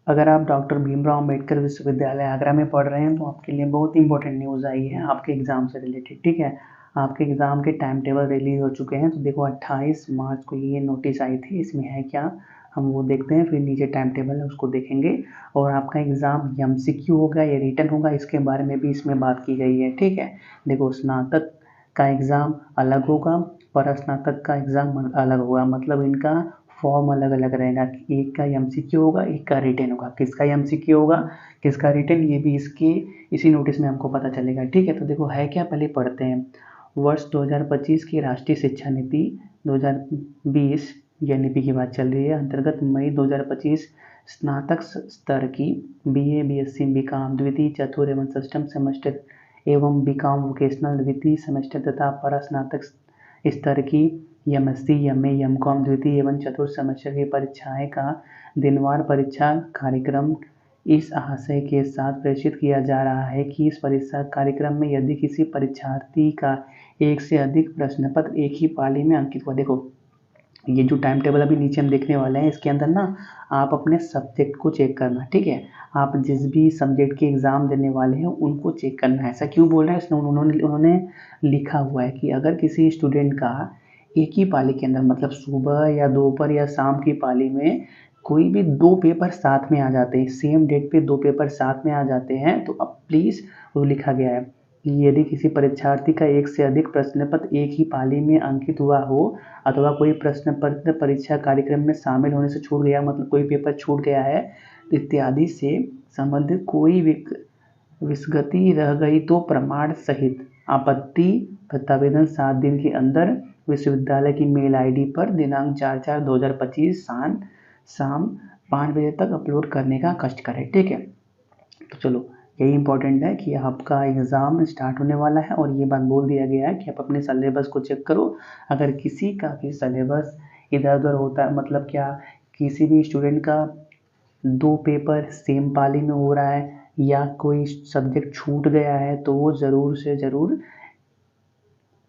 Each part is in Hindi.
अगर आप डॉक्टर भीमराव अंबेडकर विश्वविद्यालय आगरा में पढ़ रहे हैं तो आपके लिए बहुत इंपॉर्टेंट न्यूज़ आई है आपके एग्ज़ाम से रिलेटेड। ठीक है, आपके एग्ज़ाम के टाइम टेबल रिलीज हो चुके हैं। तो देखो 28 मार्च को ये नोटिस आई थी, इसमें है क्या हम वो देखते हैं, फिर नीचे टाइम टेबल है उसको देखेंगे। और आपका एग्ज़ाम एमसीक्यू होगा या रिटन होगा इसके बारे में भी इसमें बात की गई है। ठीक है, देखो स्नातक का एग्ज़ाम अलग होगा, स्नातक का एग्ज़ाम अलग होगा, मतलब इनका फॉर्म अलग अलग रहेगा। एक का एमसीक्यू होगा, एक का रिटन होगा। किसका एमसीक्यू होगा, किसका रिटन, ये भी इसके इसी नोटिस में हमको पता चलेगा। ठीक है, तो देखो है क्या, पहले पढ़ते हैं। वर्ष 2025 की राष्ट्रीय शिक्षा नीति 2020 एनईपी की बात चल रही है, अंतर्गत मई 2025 स्नातक स्तर की बीए, बीएससी, बीकॉम द्वितीय, चतुर्थ एवं षष्ठम सेमेस्टर एवं बीकॉम वोकेशनल द्वितीय सेमेस्टर तथा परास्नातक स्तर की एमएससी, एमए, एमकॉम द्वितीय एवं चतुर्थ सेमेस्टर की परीक्षाएं का दिनवार परीक्षा कार्यक्रम इस आशय के साथ प्रेषित किया जा रहा है कि इस परीक्षा कार्यक्रम में यदि किसी परीक्षार्थी का एक से अधिक प्रश्न पत्र एक ही पाली में अंकित हुआ। देखो ये जो टाइम टेबल अभी नीचे हम देखने वाले हैं इसके अंदर ना आप अपने सब्जेक्ट को चेक करना। ठीक है, आप जिस भी सब्जेक्ट के एग्ज़ाम देने वाले हैं उनको चेक करना है। ऐसा क्यों बोल रहे हैं, इसमें उन्होंने लिखा हुआ है कि अगर किसी स्टूडेंट का एक ही पाली के अंदर, मतलब सुबह या दोपहर या शाम की पाली में कोई भी दो पेपर साथ में आ जाते हैं, सेम डेट पे दो पेपर साथ में आ जाते हैं, तो अब प्लीज़ वो लिखा गया है कि यदि किसी परीक्षार्थी का एक से अधिक प्रश्न पत्र एक ही पाली में अंकित हुआ हो अथवा कोई प्रश्न पत्र परीक्षा कार्यक्रम में शामिल होने से छूट गया, मतलब कोई पेपर छूट गया है इत्यादि से संबंधित कोई विसंगति रह गई तो प्रमाण सहित आपत्ति प्रत्यावेदन 7 दिन के अंदर विश्वविद्यालय की मेल आईडी पर दिनांक 4/4/2025 शाम 5 बजे तक अपलोड करने का कष्ट करें। ठीक है, तो चलो यही इंपॉर्टेंट है कि आपका एग्ज़ाम स्टार्ट होने वाला है और ये बात बोल दिया गया है कि आप अपने सिलेबस को चेक करो। अगर किसी का भी सिलेबस इधर उधर होता है, मतलब क्या किसी भी स्टूडेंट का दो पेपर सेम पाली में हो रहा है या कोई सब्जेक्ट छूट गया है तो वो ज़रूर से ज़रूर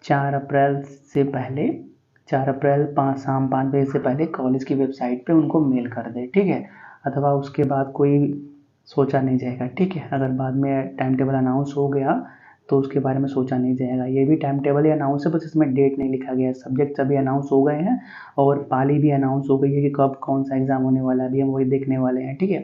4 अप्रैल से पहले 4 अप्रैल शाम 5 बजे से पहले कॉलेज की वेबसाइट पे उनको मेल कर दे। ठीक है, अथवा उसके बाद कोई सोचा नहीं जाएगा। ठीक है, अगर बाद में टाइम टेबल अनाउंस हो गया तो उसके बारे में सोचा नहीं जाएगा। ये भी टाइम टेबल ही अनाउंस है, बस इसमें डेट नहीं लिखा गया है। सब्जेक्ट सभी अनाउंस हो गए हैं और पाली भी अनाउंस हो गई है कि कब कौन सा एग्ज़ाम होने वाला है, अभी हम वही देखने वाले हैं। ठीक है,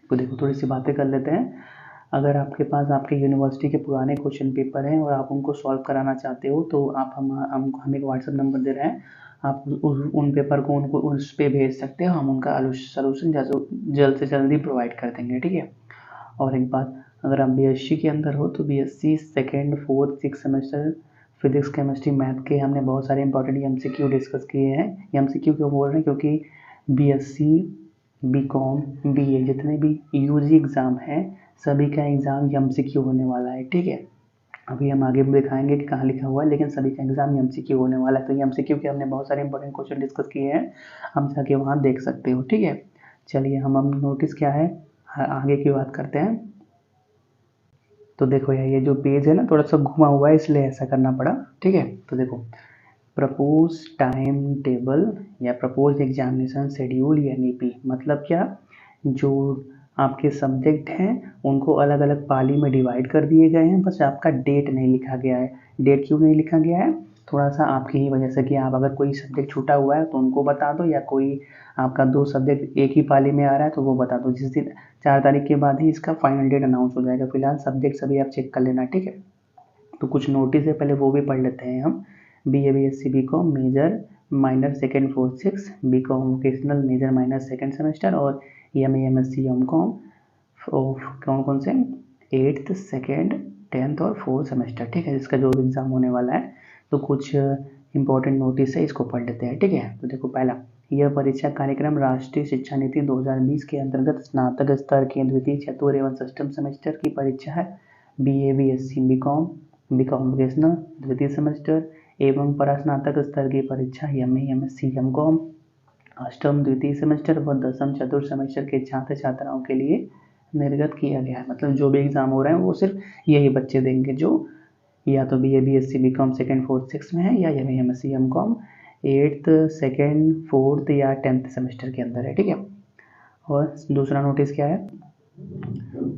तो देखो थोड़ी सी बातें कर लेते हैं। अगर आपके पास आपके यूनिवर्सिटी के पुराने क्वेश्चन पेपर हैं और आप उनको सॉल्व कराना चाहते हो तो आप हम एक व्हाट्सएप नंबर दे रहे हैं, आप उन पेपर को उनको उस पर भेज सकते हो, हम उनका सोल्यूशन जल्द से जल्दी प्रोवाइड कर देंगे। ठीक है, और एक बात, अगर आप बीएससी के अंदर हो तो BSc second, fourth, six semester physics, chemistry, math के हमने बहुत सारे इंपॉर्टेंट एमसीक्यू डिस्कस किए हैं। एमसीक्यू क्यों बोल रहे हैं, क्योंकि बीएससी, बीकॉम, बीए जितने भी यूजी एग्ज़ाम हैं सभी का एग्ज़ाम एमसीक्यू होने वाला है। ठीक है, अभी हम आगे दिखाएंगे कि कहाँ लिखा हुआ है, लेकिन सभी का एग्ज़ाम एमसीक्यू होने वाला है। तो एमसीक्यू के हमने बहुत सारे इंपॉर्टेंट क्वेश्चन डिस्कस किए हैं, हम जाके वहाँ देख सकते हो। ठीक है, चलिए हम नोटिस क्या है आगे की बात करते हैं। तो देखो यार ये जो पेज है ना थोड़ा सा घुमा हुआ है इसलिए ऐसा करना पड़ा। ठीक है, तो देखो प्रपोज टाइम टेबल या प्रपोज एग्जामिनेशन शेड्यूल या एनईपी, मतलब क्या, जो आपके सब्जेक्ट हैं उनको अलग अलग पाली में डिवाइड कर दिए गए हैं, बस आपका डेट नहीं लिखा गया है। डेट क्यों नहीं लिखा गया है, थोड़ा सा आपकी ही वजह से कि आप अगर कोई सब्जेक्ट छूटा हुआ है तो उनको बता दो, या कोई आपका दो सब्जेक्ट एक ही पाली में आ रहा है तो वो बता दो। जिस दिन 4 तारीख के बाद ही इसका फाइनल डेट अनाउंस हो जाएगा। फिलहाल सब्जेक्ट सभी आप चेक कर लेना। ठीक है, तो कुछ नोटिस है पहले वो भी पढ़ लेते हैं हम। BA, BSc, BCom major minor second, fourth, six, BCom vocational major minor second semester और एमए, एमएससी, एमकॉम कौन कौन से 8th, सेकेंड, 10th और 4th सेमेस्टर। ठीक है, जिसका जो एग्ज़ाम होने वाला है। तो कुछ इंपॉर्टेंट नोटिस है, इसको पढ़ लेते हैं। ठीक है, तो देखो पहला, यह परीक्षा कार्यक्रम राष्ट्रीय शिक्षा नीति 2020 के अंतर्गत स्नातक स्तर के द्वितीय, चतुर्थ एवं षष्ठम सेमेस्टर की परीक्षा है। BA, BSc, BCom, BCom vocational द्वितीय सेमेस्टर एवं परास्नातक स्तर की परीक्षा एमए, एमएससी, एमकॉम अष्टम द्वितीय सेमेस्टर व दसम चतुर्थ सेमेस्टर के छात्र छात्राओं के लिए निर्गत किया गया है। मतलब जो भी एग्ज़ाम हो रहे हैं वो सिर्फ यही बच्चे देंगे जो या तो BA, BSc, BCom second, fourth, six में है, या MA, MSc, MCom 8th, second, fourth या 10th सेमेस्टर के अंदर है। ठीक है, और दूसरा नोटिस क्या है,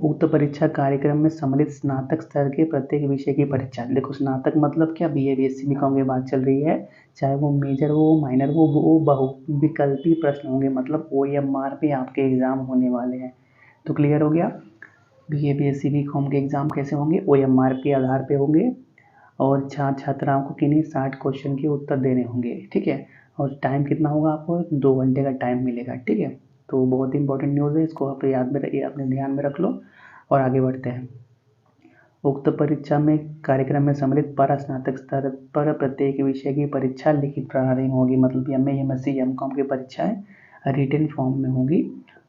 उक्त परीक्षा कार्यक्रम में सम्मिलित स्नातक स्तर के प्रत्येक विषय की परीक्षा। देखो स्नातक मतलब क्या, बीए बीएससी बीकॉम की बात चल रही है, चाहे वो मेजर हो माइनर हो, वो बहुविकल्पी प्रश्न होंगे, मतलब OMR पे आपके एग्जाम होने वाले हैं। तो क्लियर हो गया, बीए बीएससी बीकॉम के एग्जाम कैसे होंगे, OMR के आधार पे होंगे और छात्र छात्राओं को किन्हीं 60 क्वेश्चन के उत्तर देने होंगे, ठीक है। और टाइम कितना होगा, आपको 2 घंटे का टाइम मिलेगा, ठीक है। तो बहुत ही इंपॉर्टेंट न्यूज़ है, इसको आप याद में अपने ध्यान में रख लो और आगे बढ़ते हैं। उक्त परीक्षा में कार्यक्रम में सम्मिलित पर स्नातक स्तर पर प्रत्येक विषय की परीक्षा लिखित प्रणाली में होगी, मतलब MA MSc MCOM की परीक्षाएं रिटन फॉर्म में होंगी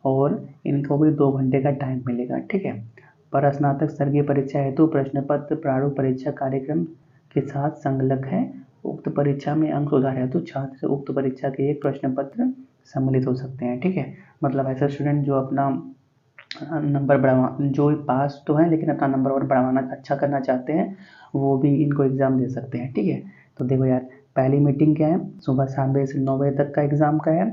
और इनको भी 2 घंटे का टाइम मिलेगा, ठीक है। पर स्नातक स्तर की परीक्षा हेतु प्रश्न पत्र प्रारूप परीक्षा कार्यक्रम के साथ संलग्न है। उक्त परीक्षा में अंक सुधार हेतु छात्र से उक्त परीक्षा के एक प्रश्न पत्र सम्मिलित हो सकते हैं, ठीक है। मतलब ऐसा स्टूडेंट जो अपना नंबर बढ़ा, जो पास तो हैं लेकिन अपना नंबर और बढ़ाना अच्छा करना चाहते हैं, वो भी इनको एग्ज़ाम दे सकते हैं, ठीक है। तो देखो यार, पहली मीटिंग क्या है, सुबह 7 बजे से 9 बजे तक का एग्ज़ाम का है।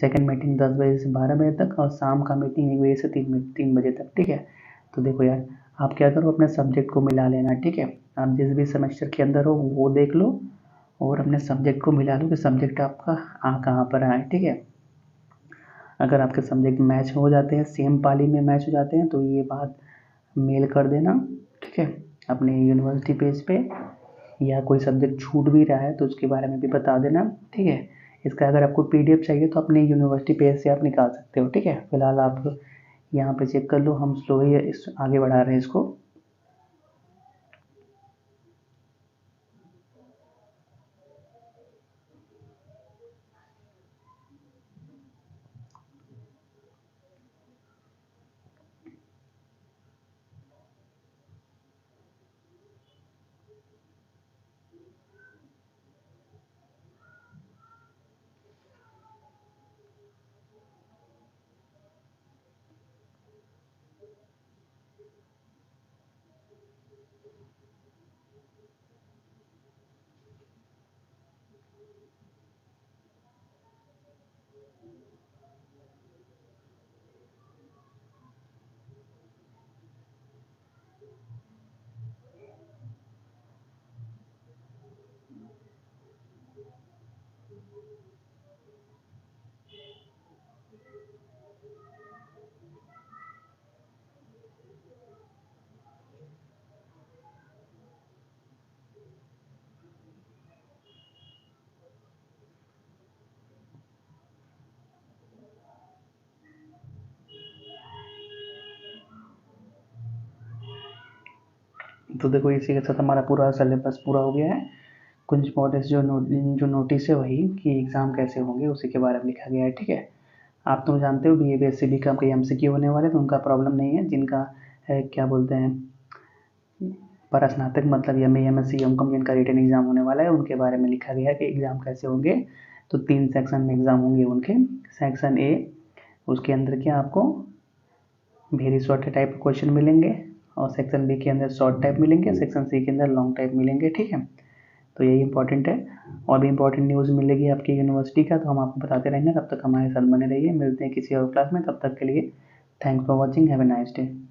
सेकंड मीटिंग 10 बजे से 12 बजे तक और शाम का मीटिंग 1 बजे से 3 बजे तक, ठीक है। तो देखो यार, आप क्या करो, अपने सब्जेक्ट को मिला लेना, ठीक है। आप जिस भी सेमेस्टर के अंदर हो वो देख लो और अपने सब्जेक्ट को मिला लो कि सब्जेक्ट आपका कहाँ पर आए, ठीक है। अगर आपके सब्जेक्ट मैच हो जाते हैं, सेम पाली में मैच हो जाते हैं, तो ये बात मेल कर देना, ठीक है, अपने यूनिवर्सिटी पेज पे। या कोई सब्जेक्ट छूट भी रहा है तो उसके बारे में भी बता देना, ठीक है। इसका अगर आपको PDF चाहिए तो अपने यूनिवर्सिटी पेज से आप निकाल सकते हो, ठीक है। फिलहाल आप यहाँ पे चेक कर लो, हम स्लो ही आगे बढ़ा रहे हैं इसको। तो देखो इसी के साथ हमारा पूरा सिलेबस पूरा हो गया है। कुछ इंपॉर्टेंट जो नोटिस है वही कि एग्ज़ाम कैसे होंगे उसी के बारे में लिखा गया है, ठीक है। आप तो जानते हो BA BSc BCom के MCQ होने वाले, तो उनका प्रॉब्लम नहीं है। जिनका क्या बोलते हैं, पर स्नातक मतलब MA MSc MCom जिनका रिटन एग्ज़ाम होने वाला है, उनके बारे में लिखा गया है कि एग्ज़ाम कैसे होंगे। तो 3 सेक्शन में एग्ज़ाम होंगे उनके। सेक्शन A, उसके अंदर क्या आपको वेरी शॉर्ट टाइप क्वेश्चन मिलेंगे और सेक्शन B के अंदर शॉर्ट टाइप मिलेंगे, सेक्शन C के अंदर लॉन्ग टाइप मिलेंगे, ठीक है। तो यही इंपॉर्टेंट है। और भी इंपॉर्टेंट न्यूज़ मिलेगी आपकी यूनिवर्सिटी का तो हम आपको बताते रहेंगे, तब तक हमारे साथ बने रहिए। मिलते हैं किसी और क्लास में, तब तक के लिए thanks for watching, have a nice day.